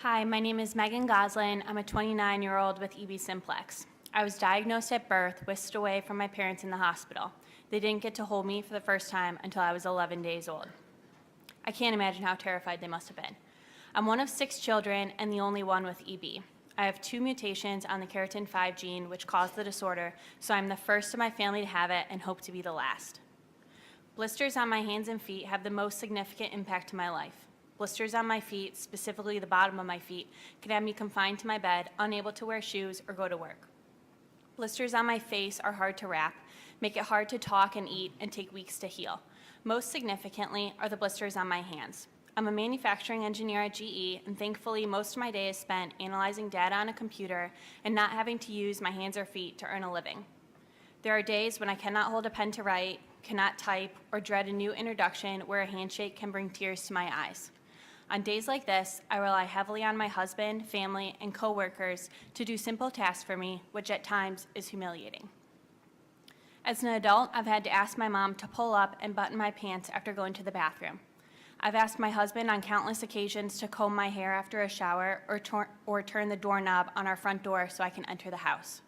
Hi, my name is Megan Gosselin. I'm a 29-year-old with EB simplex. I was diagnosed at birth, whisked away from my parents in the hospital. They didn't get to hold me for the first time until I was 11 days old. I can't imagine how terrified they must have been. I'm one of 6 children and the only one with EB. I have 2 mutations on the keratin 5 gene which cause the disorder, so I'm the first in my family to have it and hope to be the last. Blisters on my hands and feet have the most significant impact to my life. Blisters on my feet, specifically the bottom of my feet, can have me confined to my bed, unable to wear shoes or go to work. Blisters on my face are hard to wrap, make it hard to talk and eat, and take weeks to heal. Most significantly are the blisters on my hands. I'm a manufacturing engineer at GE, and thankfully most of my day is spent analyzing data on a computer and not having to use my hands or feet to earn a living. There are days when I cannot hold a pen to write, cannot type, or dread a new introduction where a handshake can bring tears to my eyes. On days like this, I rely heavily on my husband, family, and coworkers to do simple tasks for me, which at times is humiliating. As an adult, I've had to ask my mom to pull up and button my pants after going to the bathroom. I've asked my husband on countless occasions to comb my hair after a shower or turn the doorknob on our front door so I can enter the house.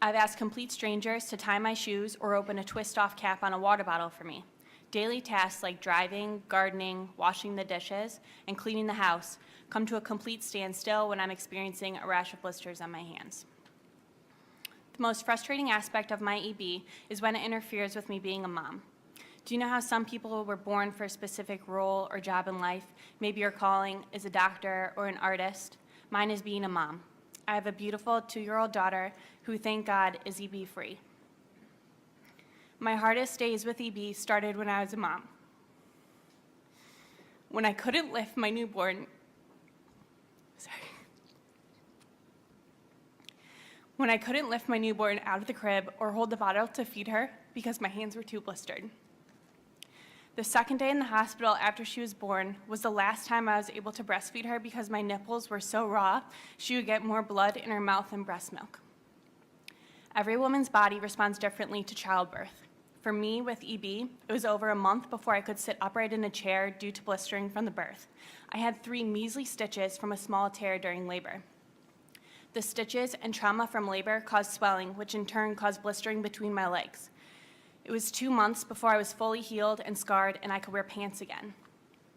I've asked complete strangers to tie my shoes or open a twist-off cap on a water bottle for me. Daily tasks like driving, gardening, washing the dishes, and cleaning the house come to a complete standstill when I'm experiencing a rash of blisters on my hands. The most frustrating aspect of my EB is when it interferes with me being a mom. Do you know how some people were born for a specific role or job in life? Maybe your calling is a doctor or an artist. Mine is being a mom. I have a beautiful 2-year-old daughter who, thank God, is EB-free. My hardest days with EB started when I was a mom. When I couldn't lift my newborn, When I couldn't lift my newborn out of the crib or hold the bottle to feed her because my hands were too blistered. The second day in the hospital after she was born was the last time I was able to breastfeed her because my nipples were so raw, she would get more blood in her mouth than breast milk. Every woman's body responds differently to childbirth. For me, with EB, it was over a month before I could sit upright in a chair due to blistering from the birth. I had 3 measly stitches from a small tear during labor. The stitches and trauma from labor caused swelling, which in turn caused blistering between my legs. It was 2 months before I was fully healed and scarred and I could wear pants again.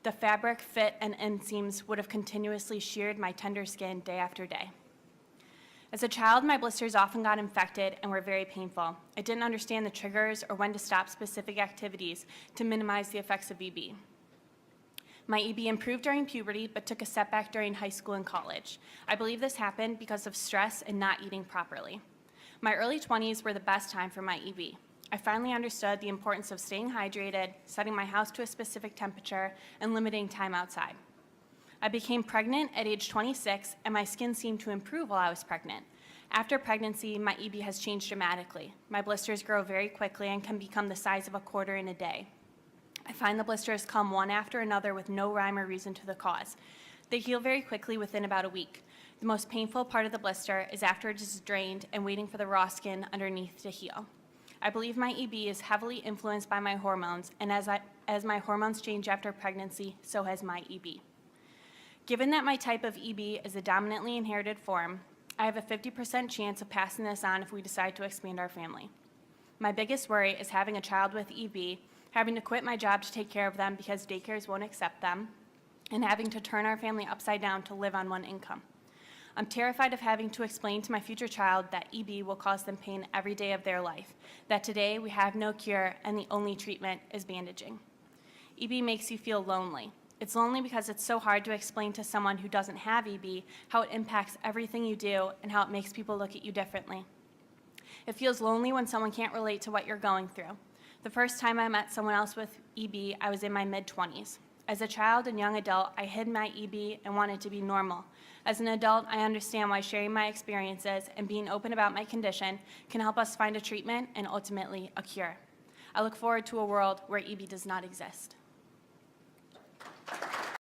The fabric, fit, and inseams would have continuously sheared my tender skin day after day. As a child, my blisters often got infected and were very painful. I didn't understand the triggers or when to stop specific activities to minimize the effects of EB. My EB improved during puberty, but took a setback during high school and college. I believe this happened because of stress and not eating properly. My early 20s were the best time for my EB. I finally understood the importance of staying hydrated, setting my house to a specific temperature, and limiting time outside. I became pregnant at age 26, and my skin seemed to improve while I was pregnant. After pregnancy, my EB has changed dramatically. My blisters grow very quickly and can become the size of a quarter in a day. I find the blisters come one after another with no rhyme or reason to the cause. They heal very quickly within about a week. The most painful part of the blister is after it is drained and waiting for the raw skin underneath to heal. I believe my EB is heavily influenced by my hormones, and as my hormones change after pregnancy, so has my EB. Given that my type of EB is a dominantly inherited form, I have a 50% chance of passing this on if we decide to expand our family. My biggest worry is having a child with EB, having to quit my job to take care of them because daycares won't accept them, and having to turn our family upside down to live on one income. I'm terrified of having to explain to my future child that EB will cause them pain every day of their life, that today we have no cure and the only treatment is bandaging. EB makes you feel lonely. It's lonely because it's so hard to explain to someone who doesn't have EB how it impacts everything you do and how it makes people look at you differently. It feels lonely when someone can't relate to what you're going through. The first time I met someone else with EB, I was in my mid-20s. As a child and young adult, I hid my EB and wanted to be normal. As an adult, I understand why sharing my experiences and being open about my condition can help us find a treatment and ultimately a cure. I look forward to a world where EB does not exist.